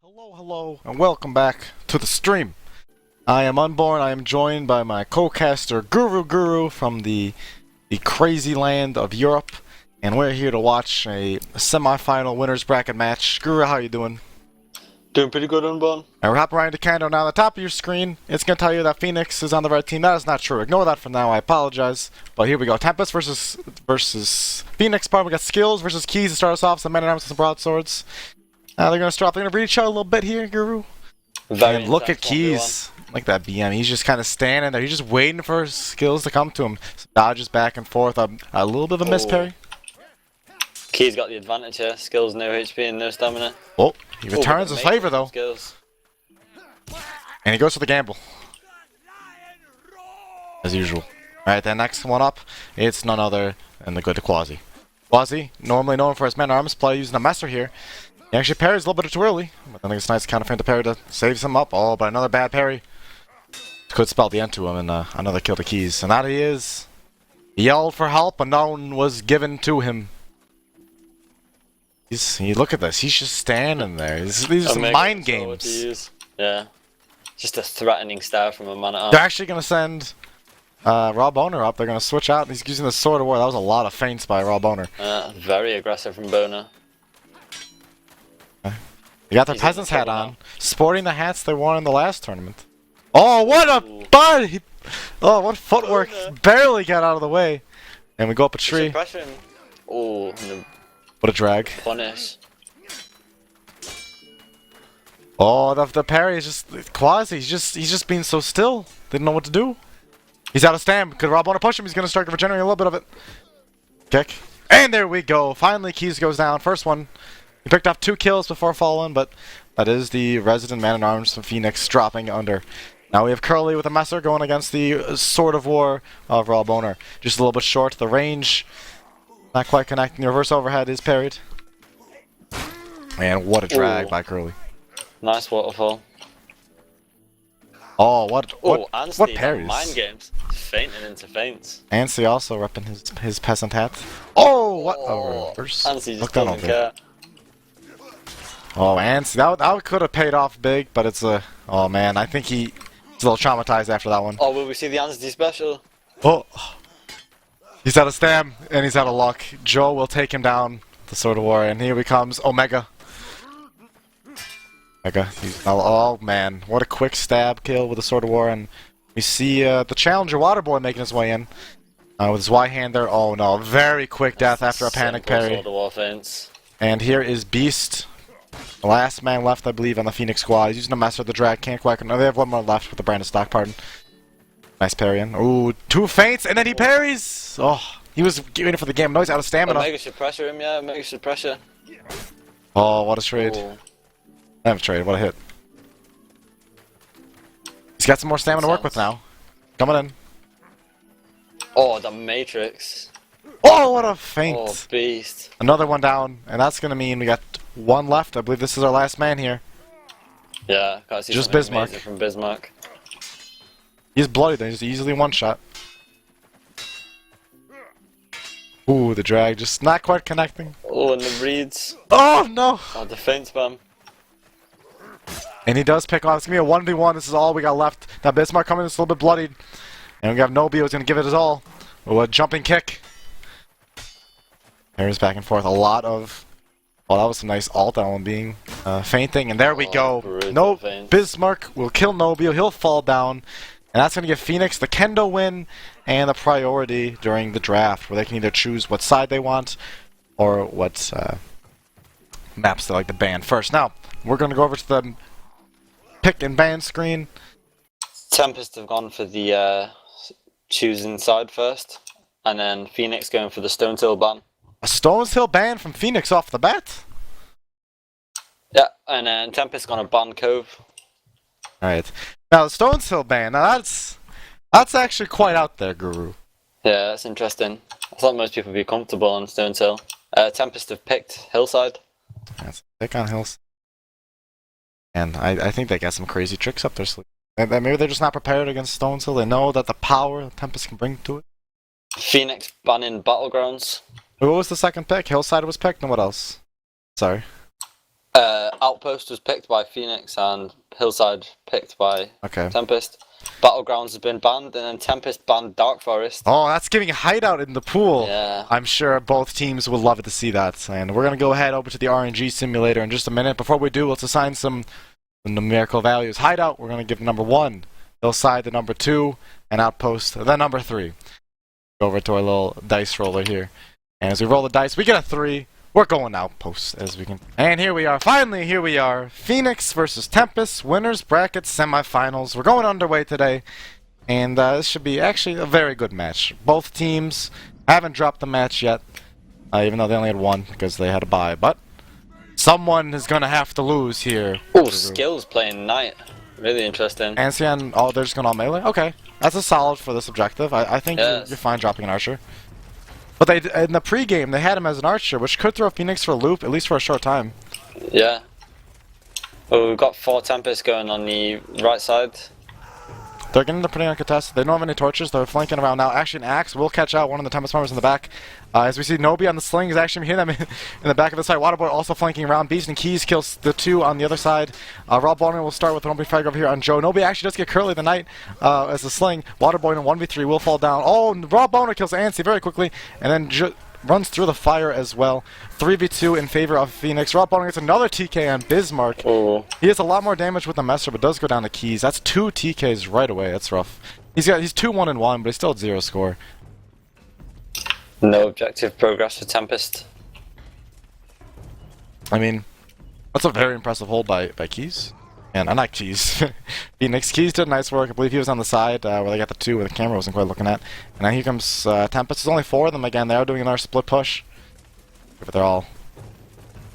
Hello, and welcome back to the stream. I am Unborn. I am joined by my co-caster Giru from the crazy land of Europe, and we're here to watch a semi-final winners bracket match. Giru, how you doing? Doing pretty good, Unborn. And we're hopping right into Kando now. On the top of your screen, it's going to tell you that Phoenix is on the red team. That is not true. Ignore that for now. I apologize. But here we go. Tempest versus Phoenix. We got skills versus keys to start us off. Some men at arms and some broadswords. They're going to start off. They're going to read each other a little bit here, Guru. And look at Keys. Like that BM. He's just kind of standing there. He's just waiting for his skills to come to him. So dodges back and forth. A little bit of a miss parry. Keys got the advantage here. Skills, no HP and no stamina. Oh, he returns his favor though. Skills. And he goes for the gamble. As usual. Alright, then next one up, it's none other than the good Quasi. Quasi, normally known for his man-at-arms play, using a messer here. He actually parries a little bit too early, but I think it's nice kind of feint to parry to save him up. Oh, but another bad parry. Could spell the end to him and another kill to Keys. And that he is. He yelled for help, but none was given to him. Look at this, he's just standing there. These are some mind games. Yeah. Just a threatening stare from a man-at-arms. They're actually going to send Raw Boner up. They're going to switch out. He's using the Sword of War. That was a lot of feints by Raw Boner. Very aggressive from Boner. They got their peasant's hat on, sporting the hats they wore in the last tournament. Oh, what a bud! Oh, what footwork! Barely got out of the way. And we go up a tree. Oh, what a drag. Punish. Oh, the parry is just Quasi. He's just being so still. Didn't know what to do. He's out of stam. Could Rob want to push him? He's gonna start regenerating a little bit of it. Kick. And there we go. Finally, Keys goes down. First one. He picked up 2 kills before falling, but that is the resident man-at-arms from Phoenix dropping under. Now we have Curly with a messer going against the Sword of War of Raw Boner. Just a little bit short. The range not quite connecting. The reverse overhead is parried. And what a drag by Curly. Nice waterfall. Oh, what parries? Mind games. Fainting into feints. Ansi also repping his peasant hat. Oh, what a reverse. Ansi just doesn't care. Oh, Ansi, that could have paid off big, but it's a... Oh, man, I think he's a little traumatized after that one. Oh, will we see the Ansi special? Oh. He's out of stam, and he's out of luck. Joe will take him down, the Sword of War, and here he comes, Omega. Oh, man, what a quick stab kill with the Sword of War, and we see the Challenger Waterboy making his way in. With his Y-hand there. Oh, no, very quick death after a panic parry. Sword of War feints. And here is Beast. The last man left, I believe, on the Phoenix squad. He's using a messer, the drag can't quite. No, they have one more left with the Brandon stock, pardon. Nice parry in. Ooh, 2 feints, and then he parries! Oh, he was waiting for the game. No, he's out of stamina. Omega should pressure him, yeah. Omega should pressure. Oh, what a trade. Ooh. I have a trade, what a hit. He's got some more stamina to work with now. Coming in. Oh, the Matrix. Oh, what a feint. Oh, beast. Another one down, and that's going to mean we got 1 left. I believe this is our last man here. Yeah, can't see just Bismarck. From Bismarck. He's bloody though, he's easily one-shot. Ooh, the drag, just not quite connecting. Oh, and the reads. Oh, no! Oh, the feint spam. And he does pick off. It's going to be a 1v1. This is all we got left. Now Bismarck coming in, it's a little bit bloodied. And we have Nobio who's going to give it his all. Oh, a jumping kick. There's back and forth. A lot of... Oh, that was some nice alt on being feinting. And there we go. No, Bismarck will kill Nobio. He'll fall down. And that's going to give Phoenix the Kendo win and the priority during the draft, where they can either choose what side they want or what maps they like to ban first. Now, we're going to go over to the pick and ban screen. Tempest have gone for the choosing side first, and then Phoenix going for the Stones Hill ban. A Stones Hill ban from Phoenix off the bat? Yeah, and then Tempest gonna ban Cove. Alright. Now the Stones Hill ban, now that's actually quite out there, Guru. Yeah, that's interesting. I thought most people would be comfortable on Stones Hill. Tempest have picked Hillside. That's a pick on Hills. And I think they got some crazy tricks up their sleeve. Maybe they're just not prepared against Stones Hill. They know that the power Tempest can bring to it. Phoenix banning Battlegrounds. What was the second pick? Hillside was picked, and what else? Sorry. Outpost was picked by Phoenix and Hillside picked by Okay. Tempest. Battlegrounds has been banned, and then Tempest banned Dark Forest. Oh, that's giving a hideout in the pool. Yeah. I'm sure both teams would love to see that. And we're going to go ahead over to the RNG simulator in just a minute. Before we do, let's assign some numerical values. Hideout, we're going to give number 1. Hillside, the number 2. And Outpost, the number 3. Go over to our little dice roller here. And as we roll the dice, we get a 3. We're going Outpost as we can. And here we are. Finally, here we are. Phoenix versus Tempest. Winners bracket semifinals. We're going underway today. And this should be actually a very good match. Both teams haven't dropped the match yet. Even though they only had 1 because they had a bye. But someone is going to have to lose here. Oh, Skills playing Knight. Really interesting. Ancien, oh, they're just going all melee? Okay. That's a solid for this objective. I think you're fine dropping an archer. But they in the pregame, they had him as an archer, which could throw Phoenix for a loop, at least for a short time. Yeah. Well, we've got 4 Tempests going on the right side. They're getting the pretty uncontested. They don't have any torches. They're flanking around now. Actually, an axe will catch out one of the Tempest members in the back. As we see, Nobi on the sling is actually hitting them in the back of the side. Waterboy also flanking around. Beast and Keys kills the 2 on the other side. Rob Bonner will start with an Nobi frag over here on Joe. Nobi actually does get Curly the Knight as a sling. Waterboy in 1v3 will fall down. Oh, Rob Bonner kills Ansi very quickly. And then runs through the fire as well. 3v2 in favor of Phoenix. Rob Bonner gets another TK on Bismarck. Oh. He has a lot more damage with the Messer, but does go down to Keys. That's 2 TKs right away. That's rough. He's 2-1-1, but he's still at 0 score. No objective progress for Tempest. I mean, that's a very impressive hold by Keys. And not Keys. Phoenix. Keys did nice work. I believe he was on the side where they got the 2 where the camera wasn't quite looking at. And now here comes Tempest. There's only 4 of them again. They are doing another split push. But they're all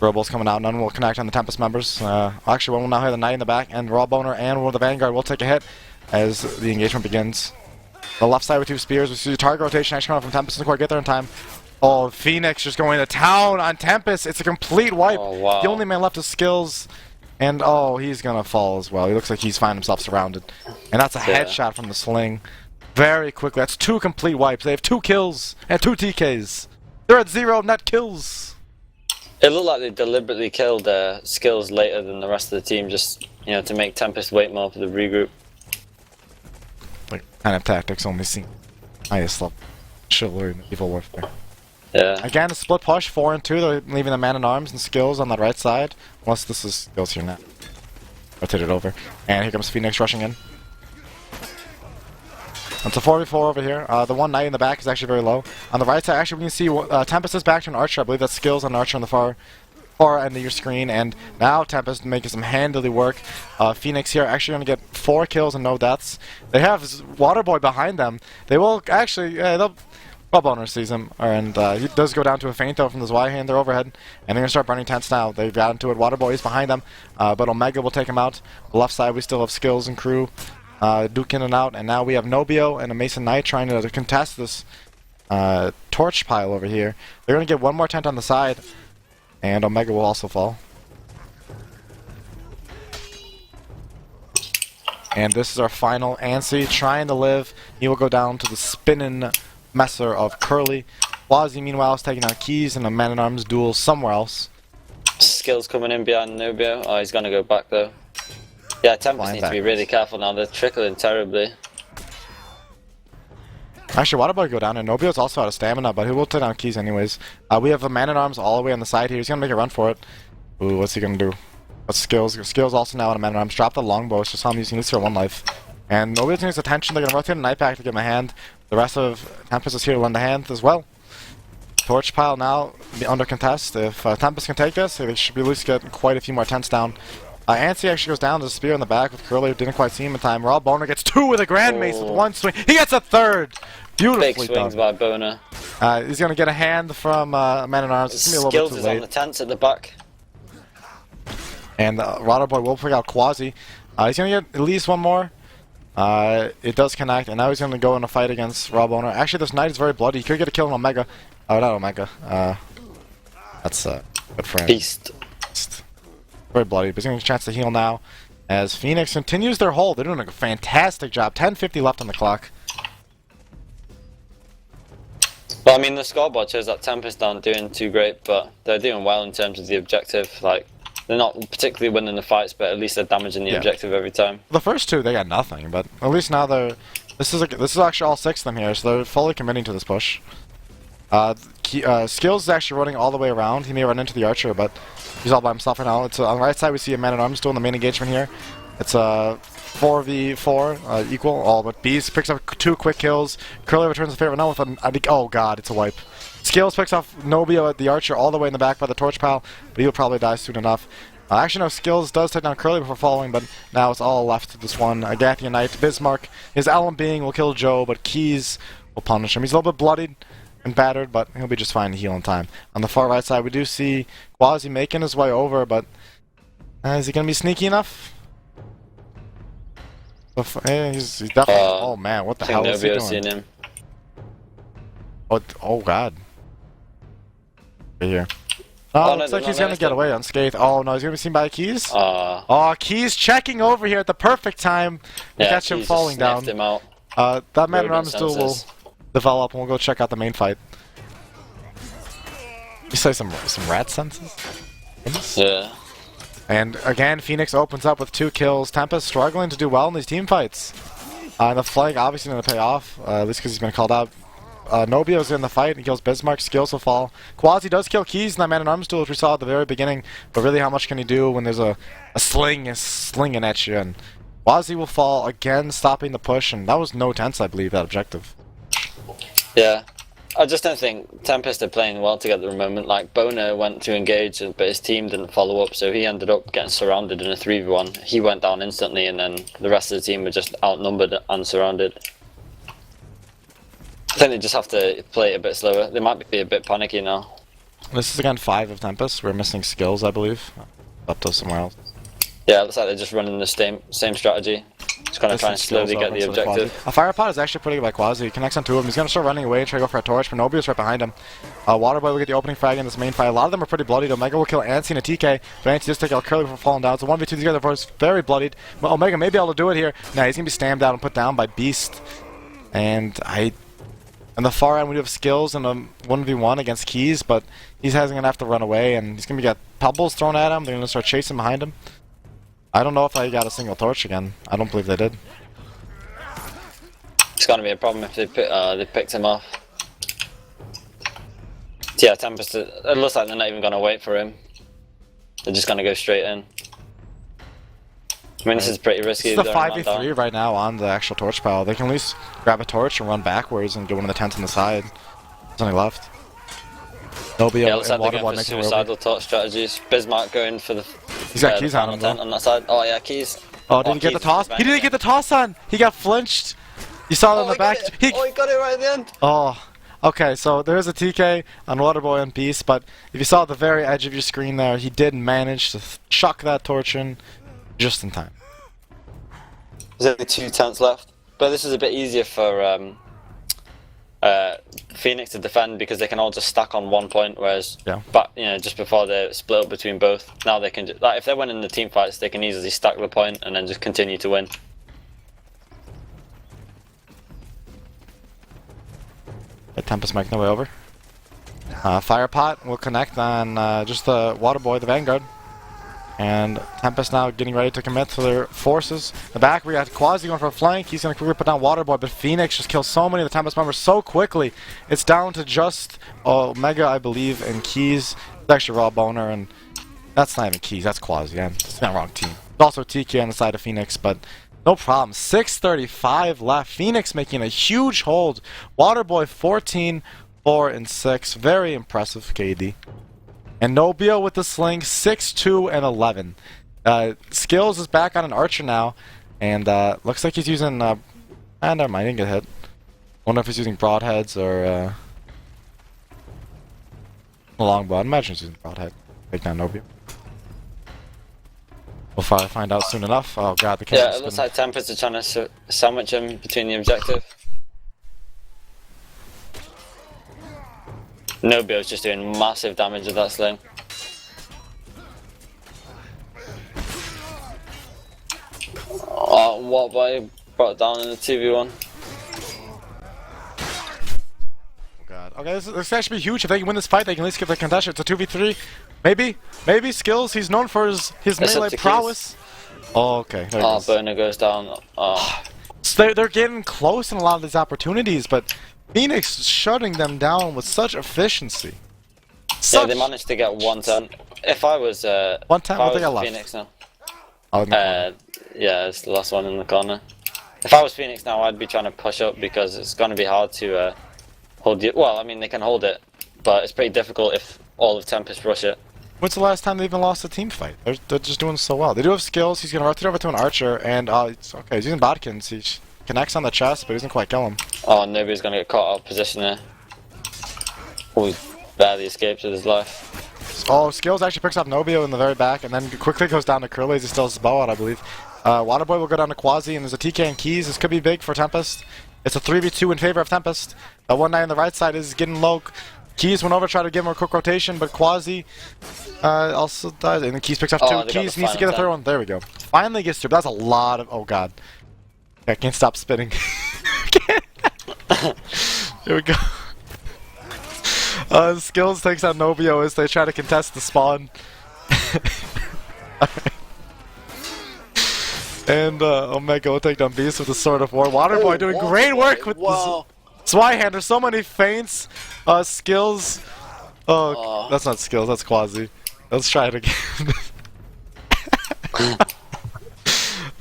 Robles coming out. None will connect on the Tempest members. Actually, one will now hit the Knight in the back. And Raw Boner and one of the Vanguard will take a hit as the engagement begins. The left side with 2 spears. We see the target rotation actually coming from Tempest. Doesn't quite get there in time. Oh, Phoenix just going to town on Tempest. It's a complete wipe. Oh, wow. The only man left is Skills. And oh, he's gonna fall as well. He looks like he's finding himself surrounded. And that's a headshot from the sling. Very quickly. That's 2 complete wipes. They have 2 kills and 2 TKs. They're at 0 net kills. It looked like they deliberately killed Skills later than the rest of the team, just to make Tempest wait more for the regroup. Like kind of tactics only seen highest level Chivalry in Evil Warfare. Yeah. Again, a split push, 4 and 2. They're leaving the man-at-arms and Skills on the right side. Unless this is Skills here now. Rotate it over. And here comes Phoenix rushing in. It's a 4v4 over here. The one Knight in the back is actually very low. On the right side, actually, we can see Tempest is back to an Archer. I believe that's Skills on Archer on the far end of your screen. And now Tempest making some handily work. Phoenix here actually going to get 4 kills and no deaths. They have Waterboy behind them. They will actually... they'll Rob Owner sees him, and he does go down to a feint though from the Y-hand. They're overhead, and they're going to start burning tents now. They've got into it. Waterboy is behind them, but Omega will take him out. The left side, we still have Skills and crew Duke in and out, and now we have Nobio and a Mason Knight trying to contest this torch pile over here. They're going to get one more tent on the side, and Omega will also fall. And this is our final. Ansi trying to live. He will go down to the spinning Messer of Curly. Quasi, meanwhile, is taking out Keys in a man-at-arms duel somewhere else. Skills coming in behind Nubio. Oh, he's going to go back, though. Yeah, Tempest needs to be really careful now. They're trickling terribly. Actually, Waterboy go down, and Nobio's also out of stamina, but he will take down Keys anyways. We have a man-at-arms all the way on the side here. He's going to make a run for it. Ooh, what's he going to do? What's Skills? Skills also now on a man-at-arms. Drop the longbow. It's just how I'm using this for 1 life. And Nobio's needs attention. They're going to rotate a Knight back to give him a hand. The rest of Tempest is here to lend a hand as well. Torch pile now under contest. If Tempest can take this, they should be at least get quite a few more tents down. Ansi actually goes down to the spear in the back with Curly. Didn't quite see him in time. Rob Boner gets 2 with a Grand Mace with 1 swing. He gets a 3rd! Beautifully Big swings by Boner. He's going to get a hand from Man-at-Arms. It's going to be a little bit too late. Skills is on the tents at the back. And Waterboy will pick out Quasi. He's going to get at least 1 more. It does connect, and now he's going to go in a fight against Rob Owner. Actually, this Knight is very bloody. He could get a kill on Omega. Oh, not Omega. That's good friend. Beast. Very bloody, but he's going to get a chance to heal now. As Phoenix continues their hold. They're doing a fantastic job. 10:50 left on the clock. Well, I mean, the scoreboard shows that Tempest aren't doing too great, but they're doing well in terms of the objective. Like, They're not particularly winning the fights, but at least they're damaging the objective every time. The first two, they got nothing, but at least now they're... This is actually all 6 of them here, so they're fully committing to this push. Skills is actually running all the way around. He may run into the archer, but he's all by himself right now. It's on the right side, we see a man-at-arms doing the main engagement here. It's a 4v4 equal, all but Beast picks up 2 quick kills. Curly returns the favor now with oh god, it's a wipe. Skills picks off Nobio at the archer all the way in the back by the torch pile, but he'll probably die soon enough. Actually, no, Skills does take down Curly before following, but now it's all left to this one. Agathian Knight, Bismarck, his Allen Being will kill Joe, but Keys will punish him. He's a little bit bloodied and battered, but he'll be just fine to heal in time. On the far right side, we do see Quasi making his way over, but is he going to be sneaky enough? He's definitely... oh man, what the hell is he doing? Seen him. Oh god. Right here. Oh, looks like he's gonna get away unscathed. Oh no, he's gonna be seen by Keys? Oh, Keys checking over here at the perfect time to catch him falling down. Him out. That man-at-arms duel will develop and we'll go check out the main fight. You say some rat senses? Yeah. And again, Phoenix opens up with 2 kills. Tempest struggling to do well in these team fights. The flag obviously going to pay off, at least because he's been called out. Nobio's in the fight, he kills Bismarck, Skills will fall. Quasi does kill Keys in that man-at-arms duel, which we saw at the very beginning, but really how much can he do when there's a slinging at you? And Quasi will fall again, stopping the push, and that was no tense, I believe, that objective. Yeah. I just don't think Tempest are playing well together at the moment. Like, Boner went to engage, but his team didn't follow up, so he ended up getting surrounded in a 3v1. He went down instantly, and then the rest of the team were just outnumbered and surrounded. I think they just have to play it a bit slower. They might be a bit panicky now. This is again 5 of Tempest. We're missing Skills, I believe. Up to somewhere else. Yeah, it looks like they're just running the same strategy. Just kind of trying to slowly get the objective. A fire pot is actually pretty good by Quasi. He connects on 2 of them. He's going to start running away and try to go for a torch, but Nobio's right behind him. Waterboy will get the opening frag in this main fight. A lot of them are pretty bloodied. Omega will kill Ansi and a TK, but Ansi does take out Curly before falling down. So 1v2 together for us, very bloodied. But Omega may be able to do it here. Nah, he's going to be stamped out and put down by Beast. And on the far end, we do have Skills in a 1v1 against Keys, but he's going to have to run away, and he's going to get pebbles thrown at him. They're going to start chasing behind him. I don't know if I got a single torch again. I don't believe they did. It's going to be a problem if they picked him off. Yeah, Tempest, it looks like they're not even going to wait for him. They're just going to go straight in. I mean, this is pretty risky. It's the 5v3 right now on the actual torch pile. They can at least grab a torch and run backwards and get one of the tents on the side. There's nothing left. Nobio yeah, looks and like they're going for suicidal torch strategies. Bismarck going for the He's got Keys on him, though. On that side. Oh yeah, Keys. Oh, did he get the toss? He didn't get the toss on! He got flinched! You saw that in the back. He got it right at the end! Oh. Okay, so there's a TK on Waterboy and Beast, but if you saw at the very edge of your screen there, he did manage to chuck that torch in just in time. There's only 2 tents left, but this is a bit easier for Phoenix to defend because they can all just stack on 1 point, whereas but just before they split up between both, now they can like if they're winning the team fights, they can easily stack the point and then just continue to win. Tempest making their way over. Firepot will connect on just the Waterboy, the Vanguard. And Tempest now getting ready to commit to their forces. In the back, we got Quasi going for a flank. He's going to quickly put down Waterboy, but Phoenix just kills so many of the Tempest members so quickly. It's down to just Omega, I believe, and Keys. It's actually Raw Boner, and that's not even Keys. That's Quasi. Yeah, it's not wrong team. There's also TK on the side of Phoenix, but no problem. 6:35 left. Phoenix making a huge hold. Waterboy 14, 4, and 6. Very impressive, KD. And Nobio with the sling, 6, 2, and 11. Skills is back on an archer now, and looks like he's using. Never mind, he didn't get hit. Wonder if he's using broadheads or a longbow. I imagine he's using broadhead. Take down Nobio. We'll probably find out soon enough. Oh god, the camera's it looks like Tempest are trying to sandwich him between the objective. Nobio's just doing massive damage with that sling. Oh, what boy brought it down in the 2v1. Oh god. Okay, this actually be huge. If they can win this fight, they can at least get the contestant. It's a 2v3. Maybe skills. He's known for his It's melee up to prowess. Oh, okay. There it Oh, goes. Boner goes down. Oh. So they're getting close in a lot of these opportunities, but Phoenix is shutting them down with such efficiency. Yeah, they managed to get 110. If I was, One time, if I what they was got left? Phoenix now. Oh, in the corner. Yeah, it's the last one in the corner. If I was Phoenix now, I'd be trying to push up because it's going to be hard to hold you. Well, I mean, they can hold it, but it's pretty difficult if all of Tempest rush it. When's the last time they even lost a team fight? They're just doing so well. They do have skills. He's gonna rotate over to an archer, and it's okay. He's using bodkins. He connects on the chest, but he doesn't quite kill him. Oh, nobody's going to get caught out of position there. Oh, he barely escapes with his life. Oh, skills actually picks up Nobio in the very back, and then quickly goes down to Curly as he still has his bow out, I believe. Waterboy will go down to Quasi, and there's a TK and Keys. This could be big for Tempest. It's a 3v2 in favor of Tempest. 1-9 on the right side is getting low. Keys went over, tried to give him a quick rotation, but Quasi also dies. And then Keys picks up two. Keys needs to get a third one. There we go. Finally gets through. That's a lot of... Oh, God. I can't stop spinning. Here we go. Skills takes out Nobio as they try to contest the spawn. And Omega will take down Beast with the Sword of War. Waterboy doing great work with the Zweihander. So many feints. Skills. Oh, that's not skills. That's Quasi. Let's try it again.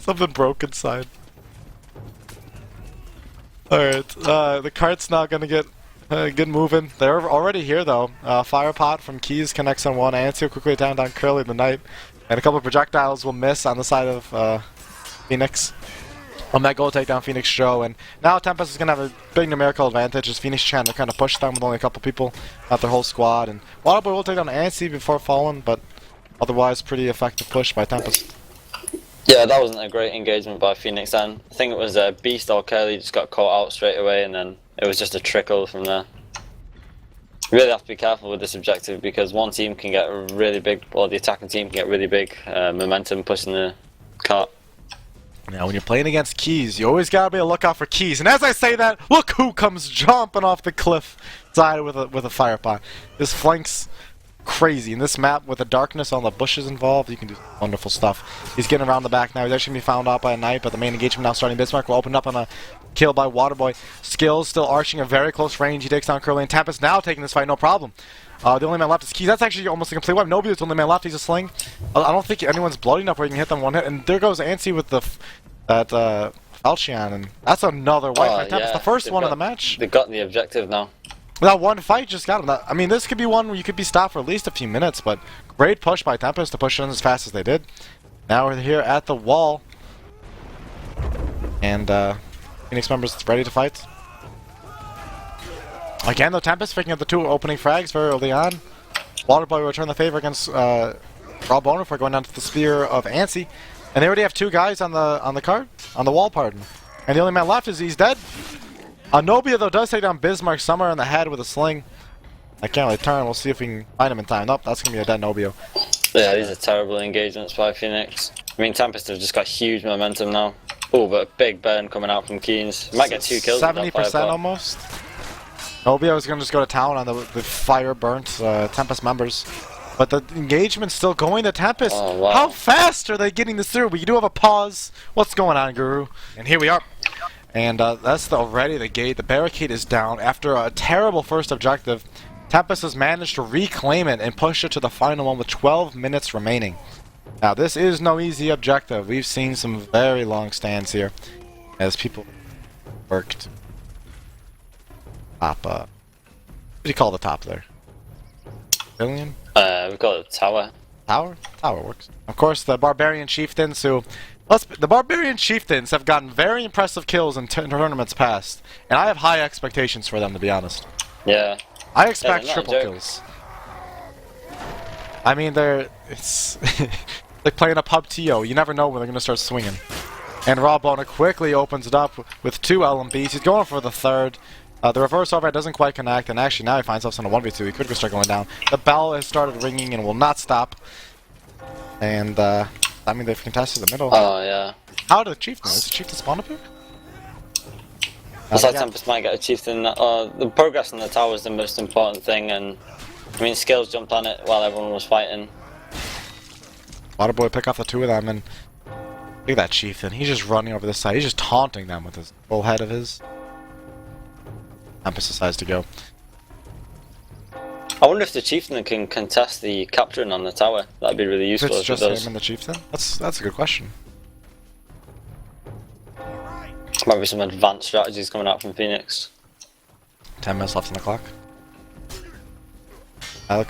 Something broke inside. Alright, the cart's not gonna get moving. They're already here though. Fire Pot from Keys connects on one. Ansi will quickly down Curly the Knight. And a couple of projectiles will miss on the side of Phoenix. Omega will take down Phoenix Show, and now Tempest is going to have a big numerical advantage as Phoenix trying to kind of push them with only a couple people, not their whole squad. And Waterboy will take down Ansi before falling, but otherwise pretty effective push by Tempest. Yeah, that wasn't a great engagement by Phoenix then. I think it was Beast or Curly just got caught out straight away, and then it was just a trickle from there. You really have to be careful with this objective because one team can get a really big, or the attacking team can get really big momentum pushing the cart. Now, when you're playing against Keys, you always gotta be on the lookout for Keys. And as I say that, look who comes jumping off the cliff side with a fire pot. This flank's crazy. In this map, with the darkness on the bushes involved, you can do wonderful stuff. He's getting around the back now. He's actually gonna be found out by a Knight, but the main engagement now starting. Bismarck will open up on a kill by Waterboy. Skills still arching a very close range. He takes down Curly, and Tempest now taking this fight, no problem. The only man left is Keys. That's actually almost a complete wipe. Nobio's the only man left. He's a sling. I don't think anyone's bloody enough where he can hit them one hit. And there goes Ansi with that Falchion, and that's another wipe by Tempest. The first one of the match. They've got the objective now. That one fight just got him. I mean, this could be one where you could be stopped for at least a few minutes, but great push by Tempest to push in as fast as they did. Now we're here at the wall, and Phoenix members ready to fight. Again, though, Tempest picking up the two opening frags very early on. Waterboy will return the favor against Raw Boner for going down to the spear of Ansi. And they already have two guys on the card, on the wall, pardon. And the only man left is he's dead. Nobia, though, does take down Bismarck somewhere in the head with a sling. I can't really turn. We'll see if we can find him in time. Nope, that's going to be a dead Nobio. Yeah, these are terrible engagements by Phoenix. I mean, Tempest have just got huge momentum now. Oh, but a big burn coming out from Keens. Might get 2 kills. 70% almost. Nobio is going to just go to town on the fire-burnt Tempest members. But the engagement's still going to Tempest. Oh, wow. How fast are they getting this through? We do have a pause. What's going on, Giru? And here we are. And that's already the gate. The barricade is down. After a terrible first objective, Tempest has managed to reclaim it and push it to the final one with 12 minutes remaining. Now, this is no easy objective. We've seen some very long stands here as people worked. Top, what do you call the top there? Billion? We've got a tower. Tower? Tower works. Of course, the Barbarian Chieftains who... the Barbarian Chieftains have gotten very impressive kills in tournaments past, and I have high expectations for them, to be honest. Yeah. I expect they're not triple a joke. kills. I mean, it's like playing a pub TO. You never know when they're going to start swinging. And Raw Boner quickly opens it up with 2 LMBs. He's going for the third. The reverse overhead doesn't quite connect, and actually now he finds himself in a 1v2. He could start going down. The bell has started ringing and will not stop. And, I mean, they've contested the middle. Oh, yeah. How did the Chieftain? Is the Chieftain spawn up here? Looks like Tempest might get a chieftain. The progress in the tower is the most important thing, and I mean, Skills jumped on it while everyone was fighting. Waterboy pick off the two of them, and look at that chieftain. He's just running over this side. He's just taunting them with his full head of his. Tempest decides to go. I wonder if the chieftain can contest the capturing on the tower. That'd be really useful. It's if just it does. him and the chieftain. That's a good question. Might be some advanced strategies coming out from Phoenix. 10 minutes left on the clock.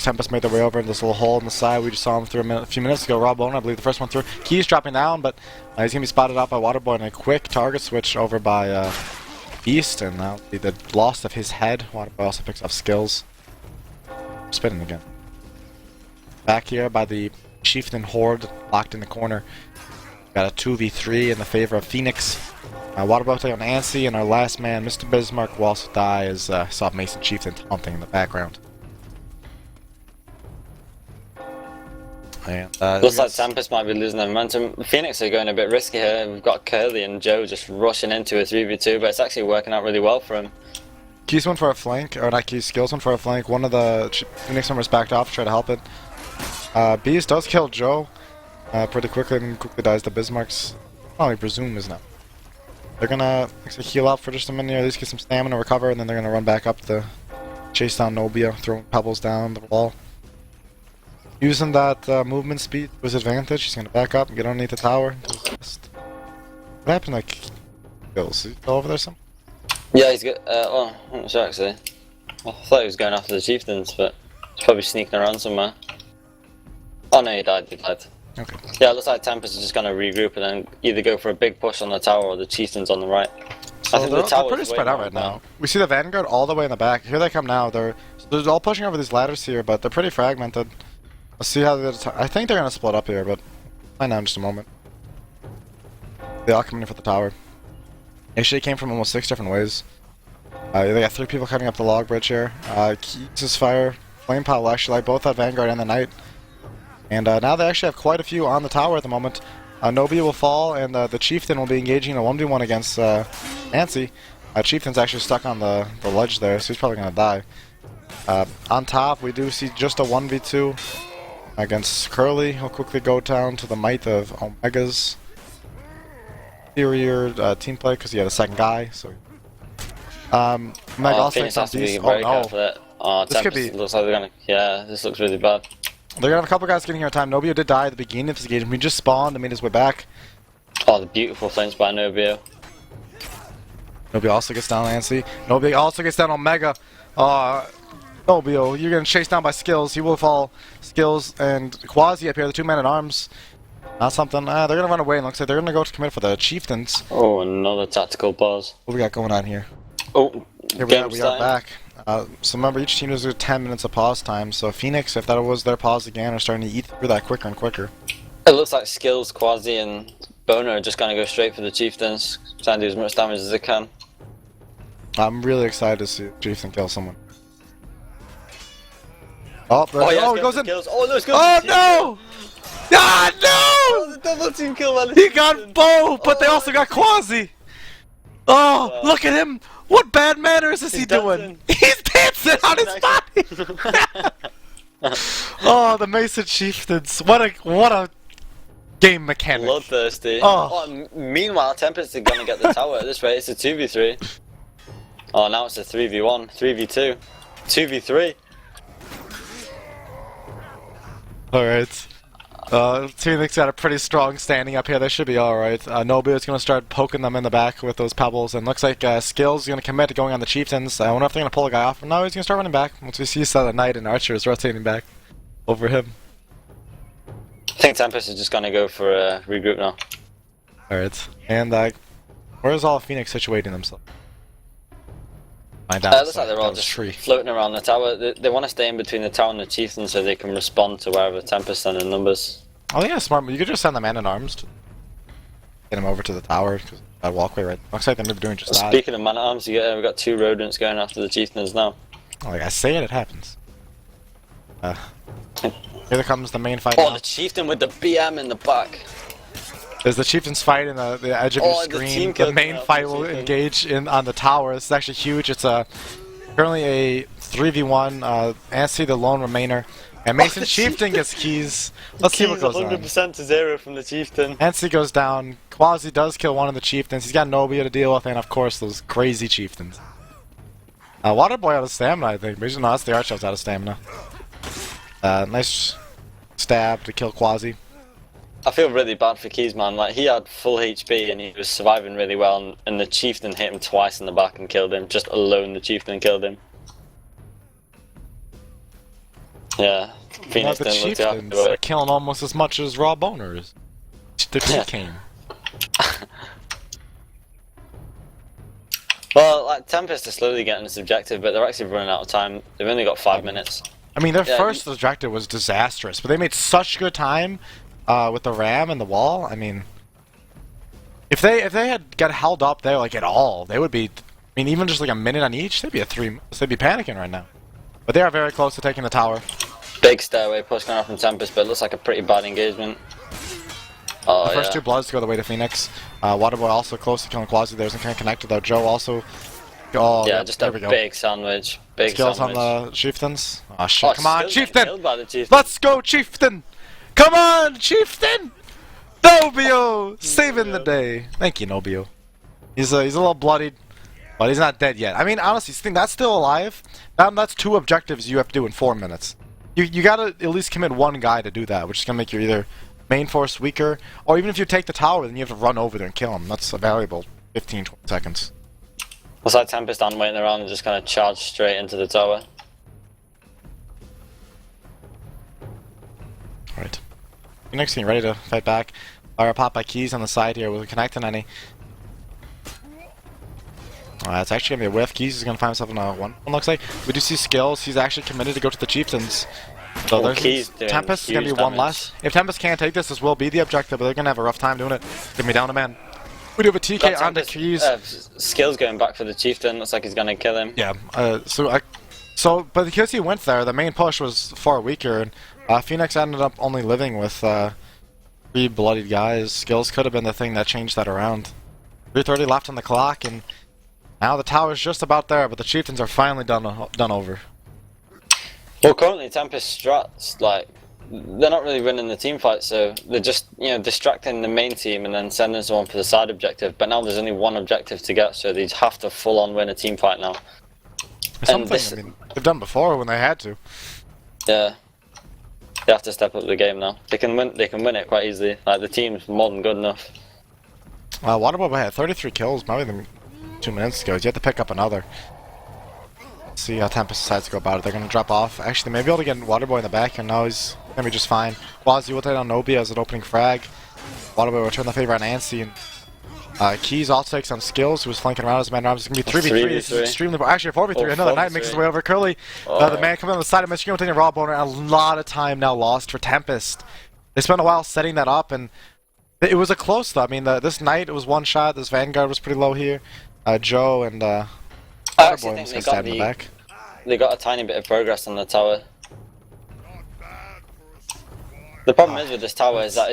Tempest made their way over in this little hole in the side. We just saw him through a few minutes ago. Rob Bone, I believe the first one through. Key's dropping down, but he's going to be spotted out by Waterboy in a quick target switch over by Beast, and that'll be the loss of his head. Waterboy also picks up skills. Spinning again. Back here by the Chieftain Horde, locked in the corner. Got a 2v3 in the favor of Phoenix. Waterboy taking on Ansi, and our last man, Mr. Bismarck, will also die as saw Mason Chieftain taunting in the background. And, looks like Tempest might be losing their momentum. Phoenix are going a bit risky here. We've got Curly and Joe just rushing into a 3v2, but it's actually working out really well for him. Keys went for a flank, or not Keys, Skills went for a flank. One of the Phoenix members backed off to try to help it. Beast does kill Joe pretty quickly and quickly dies to Bismarck's. Well, we presume is now. They're gonna actually heal up for just a minute, or at least get some stamina, recover, and then they're gonna run back up to chase down Nobia, throwing pebbles down the wall. Using that movement speed to his advantage, he's gonna back up and get underneath the tower. What happened to Skills? Is he still over there somewhere? Yeah, he's good. Oh, I'm not sure actually. I thought he was going after the chieftains, but he's probably sneaking around somewhere. Oh no, he died. Okay. Yeah, it looks like Tempest is just going to regroup and then either go for a big push on the tower or the chieftains on the right. So I think they're pretty spread out right now. We see the Vanguard all the way in the back. Here they come now. They're all pushing over these ladders here, but they're pretty fragmented. Let's see how they. I think they're going to split up here, but find out in just a moment. They all coming in for the tower. Actually, it came from almost 6 different ways. They got 3 people coming up the log bridge here. Keys' fire, Flame Pile will actually light both that Vanguard and the Knight. And now they actually have quite a few on the tower at the moment. Nobia will fall, and the Chieftain will be engaging in a 1v1 against Ansi. Chieftain's actually stuck on the ledge there, so he's probably going to die. On top, we do see just a 1v2 against Curly. He'll quickly go down to the might of Omega's inferior team play because he had a second guy. So Omega also Phoenix has to be Beast. very Oh careful no! that. Oh, This could Tempest be- looks like they're gonna. Yeah, this looks really bad. They're gonna have a couple guys getting here in time. Nobia did die at the beginning of this engagement. He just spawned and made his way back. Oh, the beautiful flames by Nobia. Nobia also gets down Ansi. Nobia also gets down Omega. Nobia, you're getting chased down by Skills. He will fall. Skills and Quasi up here, the 2 men at arms. Not something. They're gonna run away and looks like they're gonna go to commit for the Chieftains. Oh, another tactical pause. What we got going on here? Oh, Here we are back. So remember, each team does 10 minutes of pause time. So Phoenix, if that was their pause again, are starting to eat through that quicker and quicker. It looks like Skills, Quasi, and Boner are just gonna go straight for the Chieftains, trying to do as much damage as they can. I'm really excited to see Chieftain kill someone. Oh, he goes in. Kills. Oh, no, it's good. Oh no! Ah no! Oh, the double team kill by the He got both, but they also got Quasi. Oh, look at him! What bad manners is he doing? He's dancing on his body. Oh, the Mesa Chieftains! What a game mechanic. Bloodthirsty. Oh. Meanwhile, Tempest is gonna get the tower at this rate. It's a 2v3. Oh, now it's a 3v1, 3v2, 2v3. Alright. Phoenix got a pretty strong standing up here. They should be alright. Nobia is going to start poking them in the back with those pebbles. And looks like Skills is going to commit to going on the Chieftains. I wonder if they're going to pull a guy off. No, he's going to start running back. Once we see the Knight and Archer is rotating back over him. I think Tempest is just gonna go for a regroup now. Alright. And where's all Phoenix situating themselves? It looks like they're all just floating around the tower. They want to stay in between the tower and the Chieftains so they can respond to wherever Tempest send in numbers. Oh yeah, smart. You could just send the man in arms to get him over to the tower because that walkway right. Looks like they're doing just that. Speaking of man at arms, we've got 2 rodents going after the Chieftains now. Like I say it happens. Here comes the main fight. Oh, now. the Chieftain with the BM in the back. There's the Chieftain's fight in the edge of your screen. The main fight will engage on the tower. This is actually huge. It's currently a 3v1. Ansi the lone remainer. And Mason Chieftain gets keys. Let's see what goes on. 100% to 0 from the Chieftain. Ansi goes down. Quasi does kill one of the Chieftains. He's got Nobia to deal with, and of course those crazy Chieftains. Waterboy out of stamina, I think. But no, that's the Archiv's out of stamina. Nice stab to kill Quasi. I feel really bad for Keys, man. Like, he had full HP and he was surviving really well, and the Chieftain hit him twice in the back and killed him. Just alone, the Chieftain killed him. Yeah, Phoenix the didn't look too happy Chieftains about are it. killing almost as much as Raw Boners. The came. Well, like, Tempest is slowly getting this objective, but they're actually running out of time. They've only got 5 minutes. I mean, their Yeah, first objective was disastrous, but they made such good time with the ram and the wall. I mean, if they had got held up there like at all, they would be. I mean, even just like a minute on each, they'd be they'd be panicking right now. But they are very close to taking the tower. Big stairway push going off from Tempest, but it looks like a pretty bad engagement. Oh, The first two bloods go the way to Phoenix. Waterboy also close to killing Quasi. There's a kind of connected though. Joe also. Oh, yeah, just a big sandwich. Big Skills sandwich. on the Chieftains. Oh shit! Oh, Come on, Skills getting Chieftain! killed by the Chieftain. Let's go, Chieftain! Come on, Chieftain! Nobio saving the day. Thank you, Nobio. He's a little bloodied, but he's not dead yet. I mean, honestly, think that's still alive. That's 2 objectives you have to do in 4 minutes. You gotta at least commit 1 guy to do that, which is gonna make your either main force weaker, or even if you take the tower, then you have to run over there and kill him. That's a valuable 15-20 seconds. Looks like Tempest aren't waiting around and just kind of charge straight into the tower. Right. Phoenix getting ready to fight back. Fire pop by Keys on the side here. Will connect on any. It's actually going to be a whiff. Keys is going to find himself in a 1. Looks like we do see skills. He's actually committed to go to the Chieftains. So there's Keys doing Tempest is going to huge be 1 damage. less. If Tempest can't take this will be the objective, but they're going to have a rough time doing it. Give me down a man. We do have a TK Got on the Tempest, Keys. Skills going back for the Chieftain. Looks like he's gonna kill him. Yeah. But because he went there, the main push was far weaker, and Phoenix ended up only living with 3 bloodied guys. Skills could have been the thing that changed that around. 3:30 left on the clock, and now the tower's just about there, but the Chieftains are finally done over. Well, currently Tempest strats, like, they're not really winning the team fight, so they're just, you know, distracting the main team and then sending someone for the side objective. But now there's only 1 objective to get, so they have to full on win a team fight now. Something I mean, they've done before when they had to. Yeah, they have to step up the game now. They can win it quite easily. Like, the team's more than good enough. Waterboy had 33 kills, probably than 2 minutes ago. You have to pick up another. See how Tempest decides to go about it. They're going to drop off. Actually, they may be able to get Waterboy in the back, and now he's going to be just fine. Quasi will take on Nobia as an opening frag. Waterboy will return the favor on Ansi. And Keys also takes on Skills, who was flanking around his man arms. It's going to be 3v3. This is extremely... Actually, 4v3. Another Knight makes his way over Curly. The man coming on the side of Michigan taking a Raw Boner. A lot of time now lost for Tempest. They spent a while setting that up, and it was a close, though. I mean, this Knight, it was 1 shot. This Vanguard was pretty low here. Joe and I actually think they got a tiny bit of progress on the tower. The problem is with this tower is that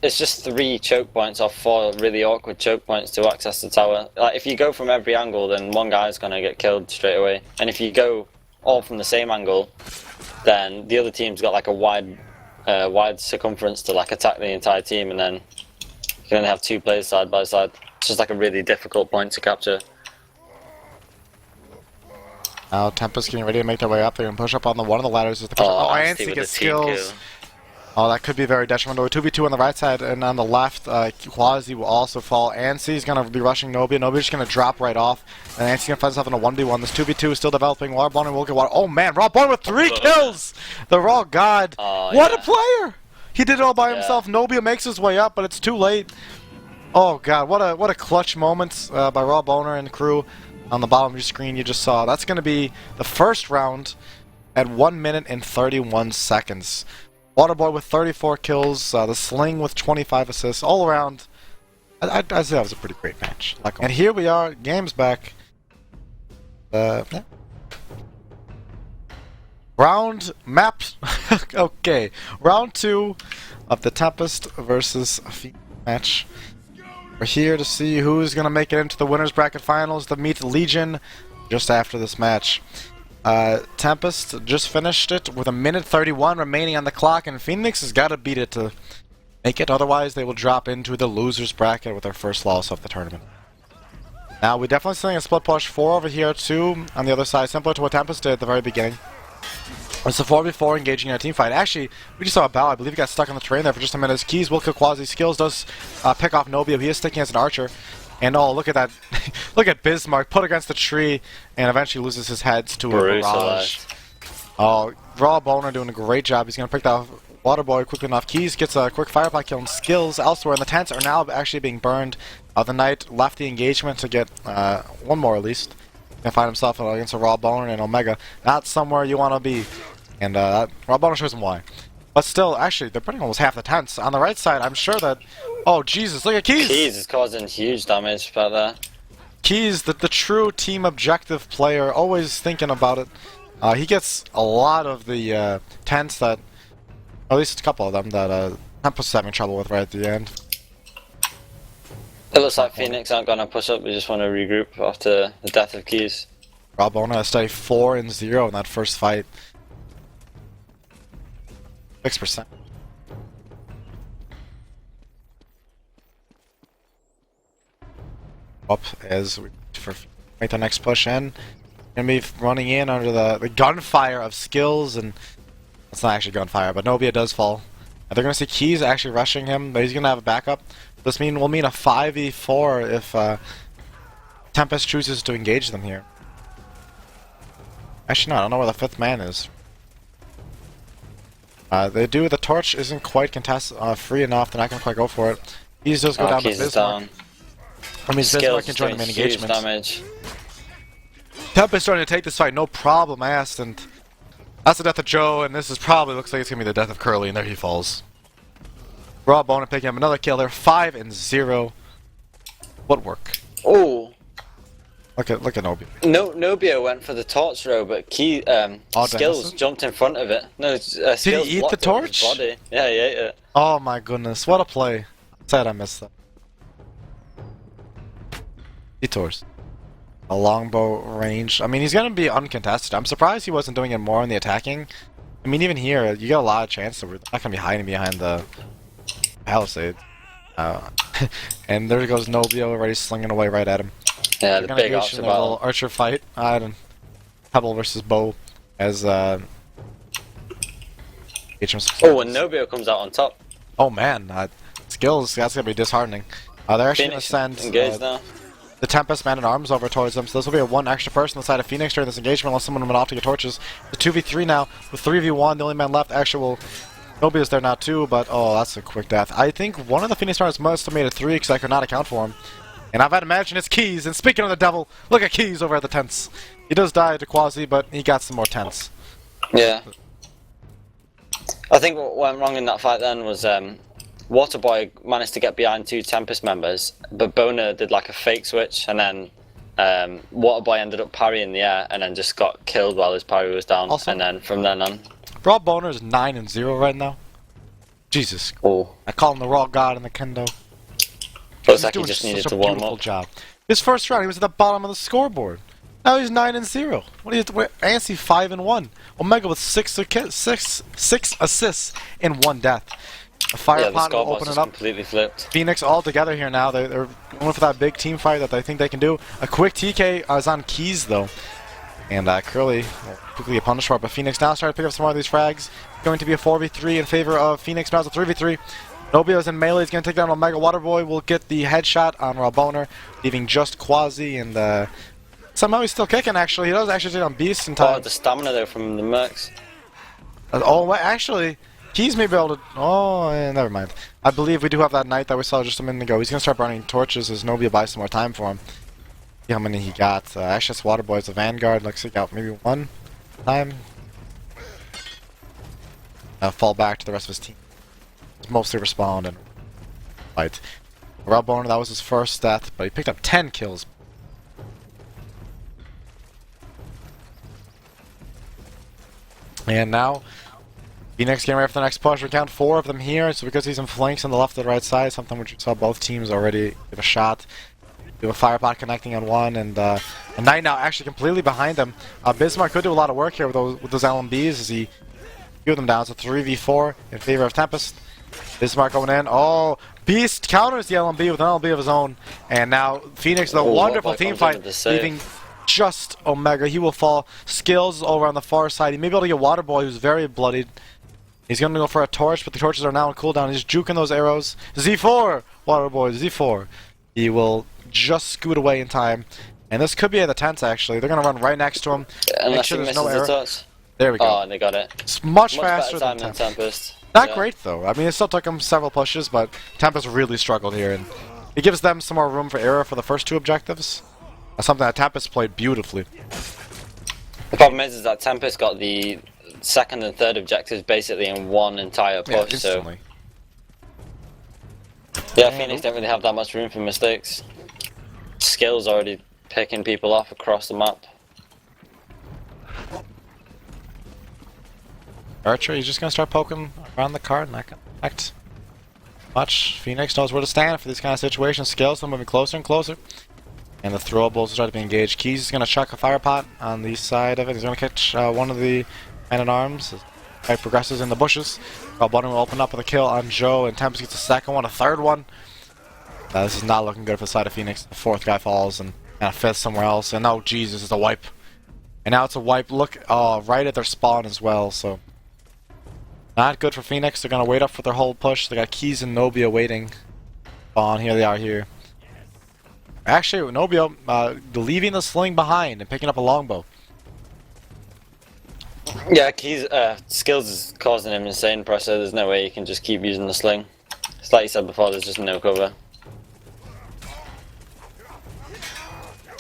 it's just 3 choke points or 4 really awkward choke points to access the tower. Like, if you go from every angle, then 1 guy's gonna get killed straight away. And if you go all from the same angle, then the other team's got like a wide circumference to like attack the entire team, and then you can only have 2 players side by side. It's just like a really difficult point to capture. Now Tempest getting ready to make their way up there and push up on one of the ladders. Ansi gets skills. Oh, that could be very detrimental. 2v2 on the right side, and on the left, Quasi will also fall. Ansi's going to be rushing Nobia. Nobia's just going to drop right off, and Ansi's going to find himself in a 1v1. This 2v2 is still developing. Waterborn will get water. Oh man, Rawborn with 3 kills! The Raw God. What a player! He did it all by himself. Nobia makes his way up, but it's too late. Oh god, what a clutch moment by Rawboner and crew. On the bottom of your screen you just saw. That's going to be the first round at 1 minute and 31 seconds. Waterboy with 34 kills, the Sling with 25 assists, all around. I'd say that was a pretty great match. And here we are, game's back. Yeah. Round map. Okay, round 2 of the Tempest versus Phoenix match. We're here to see who's going to make it into the winners bracket finals to meet Legion just after this match. Tempest just finished it with 1:31 remaining on the clock, and Phoenix has got to beat it to make it. Otherwise, they will drop into the losers bracket with their first loss of the tournament. Now, we definitely seeing a split push 4 over here, 2 on the other side, similar to what Tempest did at the very beginning. It's a 4v4 engaging in a team fight. Actually, we just saw a bow. I believe he got stuck on the terrain there for just a minute. His keys will kill Quasi. Skills does pick off Nobio. He is sticking as an archer. And oh, look at that. Look at Bismarck put against the tree and eventually loses his head to a barrage. Oh, Raw Boner doing a great job. He's going to pick that Water Boy quickly enough. Keys gets a quick firefly kill, and Skills elsewhere. And the tents are now actually being burned. The Knight left the engagement to get one more at least. Can find himself against a Raw Boner and Omega. Not somewhere you want to be. And Raw Boner shows him why. But still, actually, they're putting almost half the tents. On the right side, I'm sure that... Oh, Jesus, look at Keys! Keys is causing huge damage by that. Keys, the true team objective player, always thinking about it. He gets a lot of the tents that... Or at least a couple of them that Tempest is having trouble with right at the end. It looks like Phoenix aren't going to push up, they just want to regroup after the death of Keys. Raw Boner stay 4-0 in that first fight. 6%. Up as we make the next push in. Gonna be running in under the gunfire of Skills, and it's not actually gunfire, but Nobia does fall. They're gonna see Keys actually rushing him, but he's gonna have a backup. This will mean a 5v4 if Tempest chooses to engage them here. Actually, no, I don't know where the 5th man is. They do. The torch isn't quite free enough. They're not gonna quite go for it. Keys does go down to Bismarck. I mean, Bismarck can join him in engagement. Damage. Tempest starting to take this fight, no problem asked, and that's the death of Joe, and this is probably looks like it's gonna be the death of Curly, and there he falls. Raw Boner picking up another kill there, 5-0. What work? Oh. Look at Nobio. No, Nobio went for the torch throw, but Skills jumped in front of it. No, Skills did he eat the torch? Body. Yeah, he ate it. Oh my goodness, what a play! Sad I missed that. Detours. A longbow range. I mean, he's gonna be uncontested. I'm surprised he wasn't doing it more in the attacking. I mean, even here, you get a lot of chance that we're not gonna be hiding behind the palisade. And there goes Nobio already slinging away right at him. Yeah, the big archer battle. Archer fight. Pebble versus Bow as Oh, and Nobio comes out on top. Oh man, Skills, that's gonna be disheartening. They're actually gonna send the Tempest Man-at-Arms over towards them, so this will be a 1 extra person on the side of Phoenix during this engagement unless someone went off to get torches. The 2v3 now, with 3v1, the only man left actually Nobio is there now too, but oh, that's a quick death. I think one of the Phoenix Stars must have made a 3 because I could not account for him. And I've had to imagine it's Keys, and speaking of the devil, look at Keys over at the tents. He does die to Quasi, but he got some more tents. Yeah. I think what went wrong in that fight then was Waterboy managed to get behind 2 Tempest members, but Boner did like a fake switch, and then Waterboy ended up parrying the air, and then just got killed while his parry was down, also, and then from then on. Raw Boner is 9-0 right now. Jesus. Oh. I call him the Raw God in the Kendo. Looks like he just needed to warm up. Job. His first round, he was at the bottom of the scoreboard. Now he's 9-0. What do you have to wear? Ansi 5-1. Omega with 6 assists in 1 death. A fire pot will open it up. Completely flipped. Phoenix all together here now. They're going for that big team fight that they think they can do. A quick TK is on Keys though. And Curly will quickly get punished for it. But Phoenix now starting to pick up some more of these frags. Going to be a 4v3 in favor of Phoenix. Now it's a 3v3. Nobio's in melee. He's going to take down Omega. Waterboy will get the headshot on Raw Boner, leaving just Quasi, and somehow he's still kicking, actually. He does actually take on Beast in time. Oh, the stamina, though, from the Mercs. Oh, Actually, Keys may be able to... Oh, never mind. I believe we do have that Knight that we saw just a minute ago. He's going to start burning torches as Nobio buys some more time for him. See how many he got. Actually, this Waterboy is a Vanguard. Looks like he got maybe 1 time. Fall back to the rest of his team. Mostly respawn and fight. Raw Boner, that was his first death, but he picked up 10 kills. And now, Phoenix getting ready for the next push. We count 4 of them here, so because he's in flanks on the left and the right side, something which we saw both teams already give a shot. We have a fire pot connecting on one, and And Knight now actually completely behind him. Bismarck could do a lot of work here with those LMBs as he threw them down. It's a 3v4 in favor of Tempest. Bismarck going in. Oh, Beast counters the LMB with an LMB of his own. And now Phoenix, the wonderful team fight, leaving just Omega. He will fall. Skills over on the far side. He may be able to get Waterboy, who's very bloodied. He's going to go for a torch, but the torches are now on cooldown. He's juking those arrows. Z4! Waterboy, Z4. He will just scoot away in time. And this could be at the tents, actually. They're going to run right next to him. Unless he misses the touch. There we go. Oh, and they got it. It's much faster better time than Tempest. Not great, though. I mean, it still took him several pushes, but Tempest really struggled here. And it gives them some more room for error for the first two objectives. Something that Tempest played beautifully. The problem is that Tempest got the second and third objectives basically in one entire push, instantly. Yeah, Phoenix don't really have that much room for mistakes. Skills already picking people off across the map. Archer, he's just gonna start poking around the card, not gonna affect much. Phoenix knows where to stand for these kind of situations. Skills are moving closer and closer. And the throwables will start to be engaged. Keys is gonna chuck a fire pot on the side of it. He's gonna catch one of the man-at-arms. Fight progresses in the bushes. Button will open up with a kill on Joe, and Tempest gets a second one, a third one. This is not looking good for the side of Phoenix. The fourth guy falls, and a fifth somewhere else. And oh, Jesus, it's a wipe. And now it's a wipe. Look, right at their spawn as well. So not good for Phoenix. They're gonna wait up for their whole push. They got Keys and Nobio waiting. Spawn. Here they are here. Actually, Nobio leaving the sling behind and picking up a longbow. Yeah, Keys, skills is causing him insane pressure. There's no way you can just keep using the sling. It's like you said before, there's just no cover.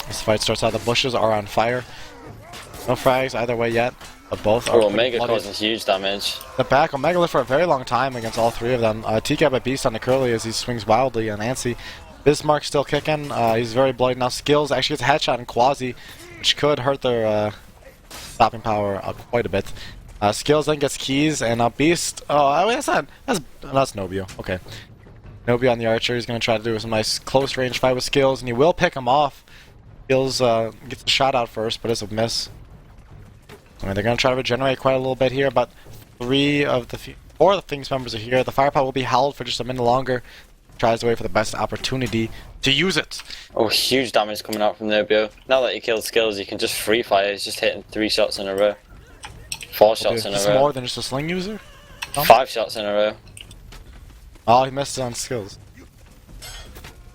This fight starts out, the bushes are on fire. No frags either way yet, but both are Omega causing huge damage. The back, Omega lived for a very long time against all three of them. TK by Beast on the Curly as he swings wildly on Nancy. Bismarck still kicking, he's very bloody now. Skills actually gets a headshot in Quasi, which could hurt their stopping power quite a bit. Skills then gets Keys, and Beast, oh, wait, that's Nobio, okay. Nobio on the Archer, he's going to try to do some nice close range fight with Skills, and he will pick him off. Skills gets a shot out first, but it's a miss. I mean, they're going to try to regenerate quite a little bit here, but four of the Phoenix members are here. The Firepot will be held for just a minute longer. Tries to wait for the best opportunity to use it. Oh, huge damage coming out from Nobio. Now that he killed Skills, you can just free fire. He's just hitting 3 shots in a row. 4 shots in a row. More than just a sling user? 5 shots in a row. Oh, he missed it on Skills.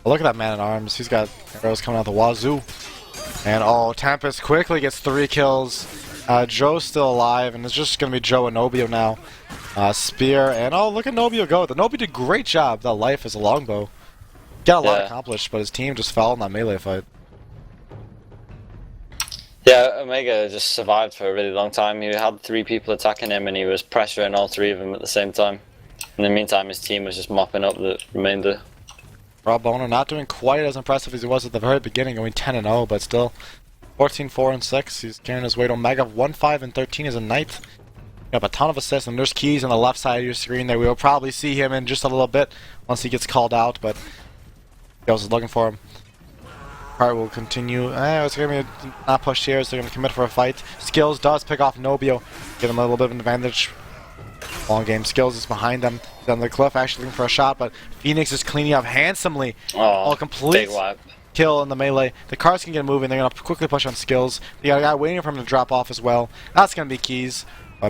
Oh, look at that man-at-arms. He's got arrows coming out the wazoo. And oh, Tempest quickly gets 3 kills. Joe's still alive, and it's just going to be Joe and Nobio now. Spear, and oh, look at Nobio go. The Nobio did a great job. That life is a longbow. Got a lot accomplished, but his team just fell in that melee fight. Yeah, Omega just survived for a really long time. He had 3 people attacking him, and he was pressuring all 3 of them at the same time. In the meantime, his team was just mopping up the remainder. Rob Boner not doing quite as impressive as he was at the very beginning, going 10-0, but still 14-4-6. He's carrying his weight. Omega 1-5-13 as a Knight. Got a ton of assists, and there's Keys on the left side of your screen there. We will probably see him in just a little bit once he gets called out, but I was looking for him. Part will continue. It's going to be not pushed here, so they're going to commit for a fight. Skills does pick off Nobio, give him a little bit of an advantage. Long game. Skills is behind them. He's on the cliff, actually looking for a shot, but Phoenix is cleaning up handsomely. Oh, complete big wipe. Kill in the melee. The cars can get moving. They're going to quickly push on Skills. They got a guy waiting for him to drop off as well. That's going to be Keys.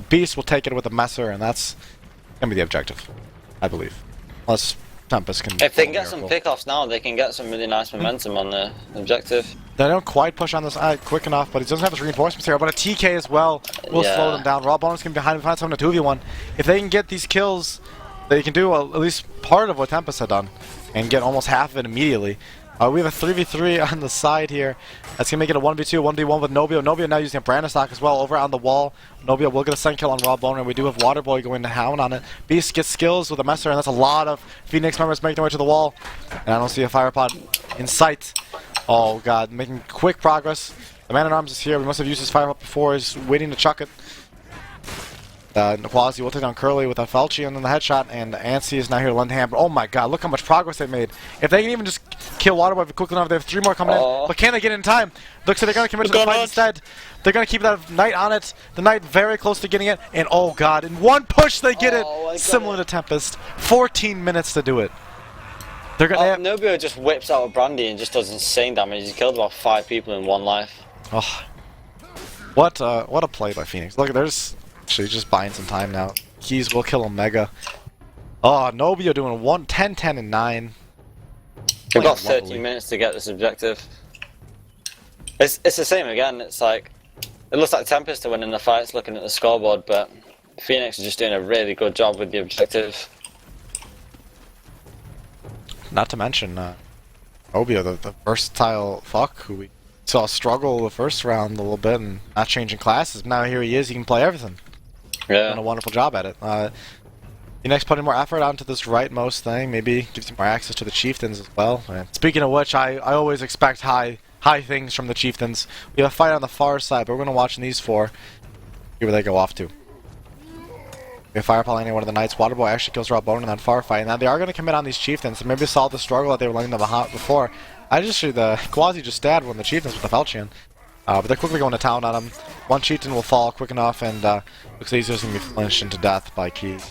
Beast will take it with a Messer, and that's going to be the objective, I believe. Unless Tempest can... If they can get some pickoffs now, they can get some really nice momentum on the objective. They don't quite push on this quick enough, but he doesn't have his reinforcements here. But a TK as well will slow them down. Raw Bonus can be behind him, find someone to 2v1. If they can get these kills, they can do at least part of what Tempest had done and get almost half of it immediately. We have a 3v3 on the side here. That's going to make it a 1v2, 1v1 with Nobio. Nobio now using a Brandistock as well over on the wall. Nobio will get a second kill on Raw Boner. We do have Waterboy going to hound on it. Beast gets skills with a Messer, and that's a lot of Phoenix members making their way to the wall. And I don't see a Firepot in sight. Oh god, making quick progress. The Man-at-Arms is here. We must have used his Firepot before. He's waiting to chuck it. Quasi will take down Curly with a Felchi and then the headshot, and Ansi is now here to lend a hand. But oh my god, look how much progress they made. If they can even just kill Waterboy quickly enough, they have 3 more coming in. But can they get in time? Looks like they're going to commit to the fight instead. They're going to keep that Knight on it. The Knight very close to getting it. And oh god, in one push they get it. Similar to Tempest. 14 minutes to do it. They're gonna Nobio just whips out a Brandy and just does insane damage. He killed about 5 people in 1 life. Oh. What a play by Phoenix. Look, there's actually just buying some time now. Keys will kill Omega. Oh, Nobio doing 10, 10, and 9. We've got 13 minutes to get this objective. It's the same again. It's like, it looks like Tempest are winning the fights looking at the scoreboard, but Phoenix is just doing a really good job with the objective. Not to mention, Nobio, the versatile fuck who we saw struggle the first round a little bit and not changing classes. Now here he is, he can play everything. Yeah. Done a wonderful job at it. Phoenix putting more effort onto this rightmost thing, maybe gives you more access to the chieftains as well. And speaking of which, I always expect high things from the chieftains. We have a fight on the far side, but we're going to watch these 4. See where they go off to. We have Firepower any one of the Knights. Waterboy actually kills Rob Bone in that far fight. Now they are going to commit on these chieftains, and maybe solve the struggle that they were letting them behind before. I just see the Quasi just stabbed one of the chieftains with the Falchion. But they're quickly going to town on him. One chieftain will fall quick enough, and looks like he's just going to be flinched into death by Keys.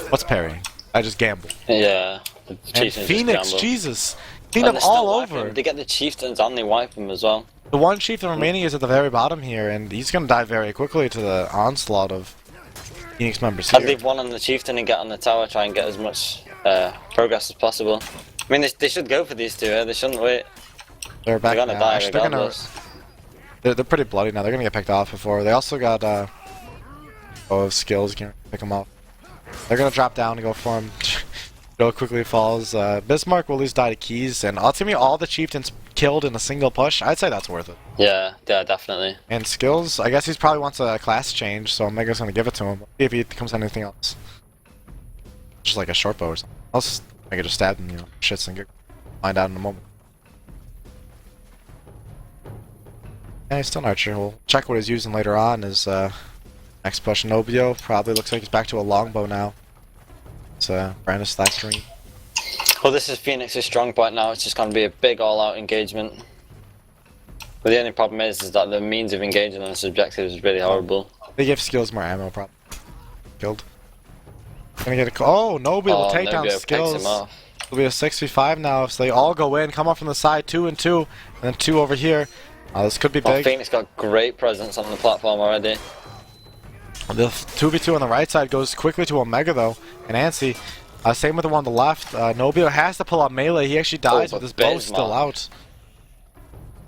What's parrying? I just gamble. Yeah. And Phoenix, Jesus. Clean them all over. They get the chieftains and they wipe them as well. The one chieftain remaining is at the very bottom here, and he's going to die very quickly to the onslaught of Phoenix members here. I'd leave one on the chieftain and get on the tower, try and get as much progress as possible. I mean, they should go for these 2, They shouldn't wait. They're back They're gonna now. die Actually, regardless. they're pretty bloody now. They're going to get picked off before. They also got skills. You can pick them off. They're going to drop down and go for him. Joe quickly falls. Bismarck will at least die to Keys, and it's going to be all the chieftains killed in a single push. I'd say that's worth it. Yeah, definitely. And skills, I guess he probably wants a class change, so Omega's going to give it to him. See if he comes on anything else. Just like a short bow or something. Else, I could just stab him, shits and find out in a moment. Yeah, he's still an archer. We'll check what he's using later on. His next push, Nobio, probably looks like he's back to a longbow now. It's Brandis Thatchering. Well, this is Phoenix's strong point now. It's just going to be a big all-out engagement. But the only problem is that the means of engaging on this objective is really horrible. They give skills more ammo, probably. Killed. Gonna get a Nobio will take down skills. It'll be a 6v5 now, so they all go in, come up from the side, 2 and 2, and then 2 over here. This could be big. Phoenix got great presence on the platform already. The 2v2 on the right side goes quickly to Omega though, and Ansi. Same with the one on the left. Nobio has to pull out melee. He actually dies with his bow still out.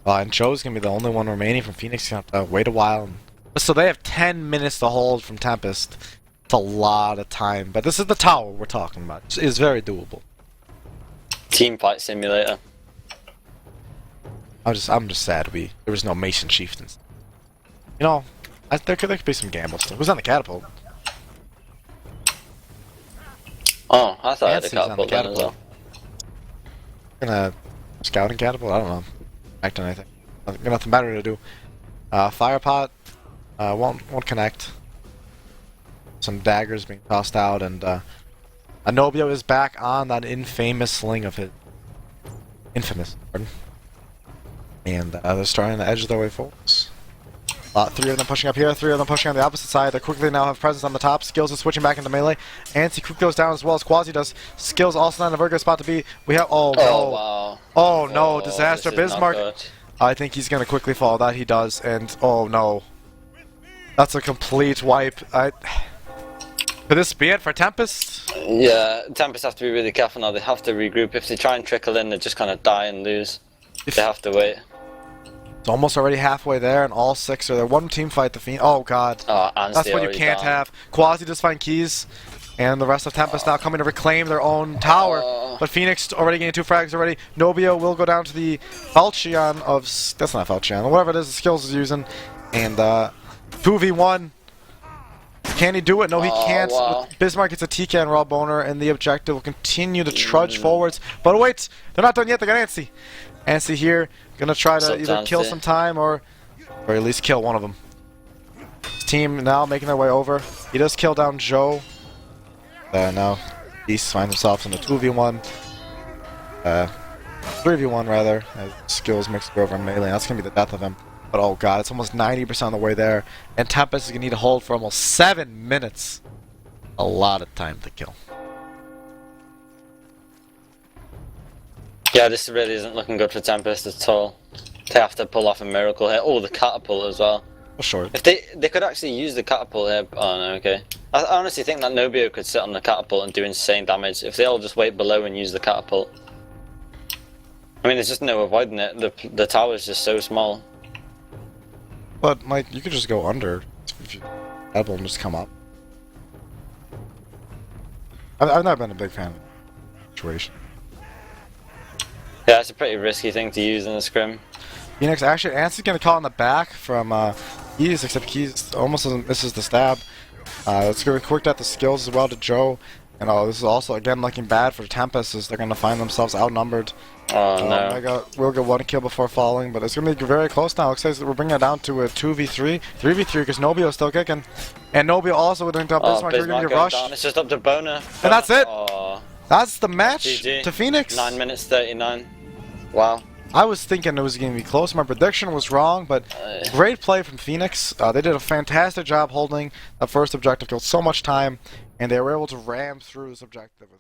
And Joe's going to be the only one remaining from Phoenix. He's going to have to wait a while. So they have 10 minutes to hold from Tempest. It's a lot of time. But this is the tower we're talking about. It's very doable. Team fight simulator. I'm just sad there was no Mason Chieftains. There could be some gambles still. Who's on the catapult? Oh, I thought I had a catapult then as well. Gonna scouting catapult? I don't know. Connect on anything. Nothing better to do. Fire pot won't connect. Some daggers being tossed out, and Nobio is back on that infamous sling of his. Infamous, pardon. And they're starting to edge their way forward. 3 of them pushing up here, 3 of them pushing on the opposite side. They quickly now have presence on the top. Skills is switching back into melee. Ansi quick goes down as well as Quasi does. Skills also not a very good spot to be. We have no. Wow. Oh no, disaster. Bismarck. I think he's gonna quickly fall. That he does, and oh no. That's a complete wipe. Could this be it for Tempest? Yeah, Tempest have to be really careful now. They have to regroup. If they try and trickle in, they just kind of die and lose. They have to wait. It's almost already halfway there, and all 6 are there. One team fight the Fiend. Oh god. That's what you can't have. Quasi just find Keys, and the rest of Tempest now coming to reclaim their own tower. But Phoenix already getting 2 frags already. Nobio will go down to the Falchion of... That's not Falchion. Whatever it is, the skills is using. And 2v1. Can he do it? No, he can't. Wow. Bismarck gets a TK on Raw Boner, and the objective will continue to trudge forwards. But wait, they're not done yet. They got Ansi. Ansi here, gonna try to either kill some time or at least kill one of them. His team now making their way over. He does kill down Joe. Now Beast finds himself in a 2v1. 3v1 rather, as skills mixed over in melee. That's going to be the death of him. But oh god, it's almost 90% of the way there. And Tempest is going to need to hold for almost 7 minutes. A lot of time to kill. Yeah, this really isn't looking good for Tempest at all. They have to pull off a miracle here. Oh, the catapult as well. Sure. If they could actually use the catapult here. Oh no, okay. I honestly think that Nobio could sit on the catapult and do insane damage if they all just wait below and use the catapult. I mean, there's just no avoiding it. The tower's just so small. But like, you could just go under if you catapult and just come up. I've never been a big fan of the situation. Yeah, it's a pretty risky thing to use in the scrim. Phoenix actually, Anson's gonna call in the back from Keys, except Keys almost misses the stab. It's gonna quick out the skills as well to Joe. And this is also again looking bad for Tempest as they're gonna find themselves outnumbered. Oh no. Mega will get one kill before falling, but it's gonna be very close now. Looks like we're bringing it down to a 2v3, 3v3 because Nobio's still kicking, and Nobio also would up Bismarck. You're gonna get rushed. Down. It's just up to Boner. And that's it. Oh. That's the match GG. to Phoenix. 9 minutes 39. Wow. I was thinking it was going to be close. My prediction was wrong, but great play from Phoenix. They did a fantastic job holding the first objective. Killed so much time, and they were able to ram through this objective with